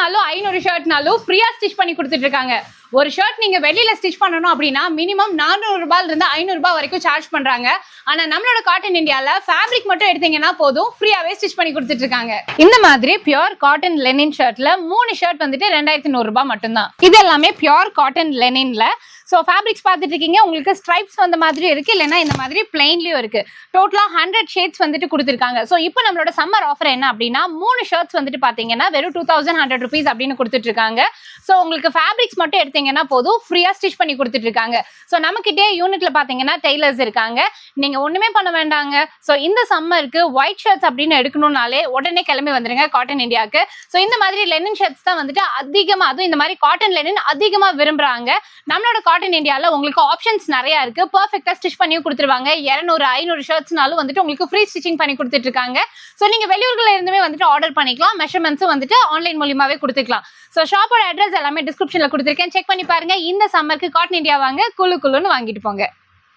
ஷர்ட்னாலும் 500 ஷர்ட்னாலும் ஃப்ரீயா ஸ்டிச் பண்ணி கொடுத்துட்டு இருக்காங்க. ஒரு ஷர்ட் நீங்க வெளியில ஸ்டிச் பண்ணணும் அப்படின்னா மினிமம் 400 ரூபாயில இருந்து 500 ரூபாய் வரைக்கும் சார்ஜ் பண்றாங்க. ஆனா நம்மளோட காட்டன் இந்தியால ஃபேப்ரிக் மட்டும் எடுத்தீங்கன்னா போதும், ஃப்ரீயாவே ஸ்டிச் பண்ணி கொடுத்துட்டு இருக்காங்க. இந்த மாதிரி பியூர் காட்டன் லெனின் ஷர்ட்ல 3 ஷர்ட் வந்துட்டு 2100 ரூபாய் மட்டும்தான். இது எல்லாமே பியூர் காட்டன் லெனின்ல. ஸோ ஃபேப்ரிக்ஸ் பார்த்துட்டு இருக்கீங்க, உங்களுக்கு ஸ்ட்ரைப்ஸ் வந்த மாதிரி இருக்கு, இல்லைன்னா இந்த மாதிரி பிளைன்லயும் இருக்கு. டோட்டலா 100 ஷேட்ஸ் வந்துட்டு கொடுத்துருக்காங்க. ஸோ இப்போ நம்மளோட சம்மர் ஆஃபர் என்ன அப்படின்னா 3 ஷர்ட்ஸ் வந்துட்டு பாத்தீங்கன்னா வெறும் 2100 rupees அப்படின்னு கொடுத்துட்டு இருக்காங்க. ஸோ உங்களுக்கு ஃபேப்ரிக்ஸ் மட்டும் எடுத்தீங்கன்னா போதும், ஃப்ரீயா ஸ்டிச் பண்ணி கொடுத்துட்டு இருக்காங்க. ஸோ நம்மகிட்டே யூனிட்ல பாத்தீங்கன்னா டெய்லர்ஸ் இருக்காங்க, நீங்க ஒண்ணுமே பண்ண வேண்டாங்க. ஸோ இந்த சம்மருக்கு ஒயிட் ஷர்ட்ஸ் அப்படின்னு எடுக்கணும்னாலே உடனே கிளம்பி வந்துருங்க காட்டன் இந்தியாவுக்கு. ஸோ இந்த மாதிரி லெனின் ஷர்ட்ஸ் தான் வந்துட்டு அதிகமா, அதுவும் இந்த மாதிரி காட்டன் லெனின் அதிகமா விரும்புறாங்க. நம்மளோட காட்டன் இந்தியால உங்களுக்கு ஆப்ஷன்ஸ் நிறைய இருக்கு. பெர்ஃபெக்ட்டா ஸ்டிச் பண்ணியும் கொடுத்துருவாங்க. 200 500 ஷர்ட்ஸ்னாலும் வந்துட்டு உங்களுக்கு ஃப்ரீ ஸ்டிச்சிங் பண்ணி கொடுத்துட்டு இருக்காங்க. ஸோ நீங்க வெளியூர்கள்ல இருந்துமே வந்துட்டு ஆர்டர் பண்ணிக்கலாம். மெஷர்மெண்ட்ஸும் வந்துட்டு ஆன்லைன் மூலியமாவே கொடுத்துக்கலாம். ஸோ ஷாப்போட அட்ரஸ் எல்லாமே டிஸ்கிரிப்ஷன்ல கொடுத்துருக்கேன், செக் பண்ணி பாருங்க. இந்த சம்மருக்கு காட்டன் இந்தியா வாங்க, குளு குளுன்னு வாங்கிட்டு போங்க.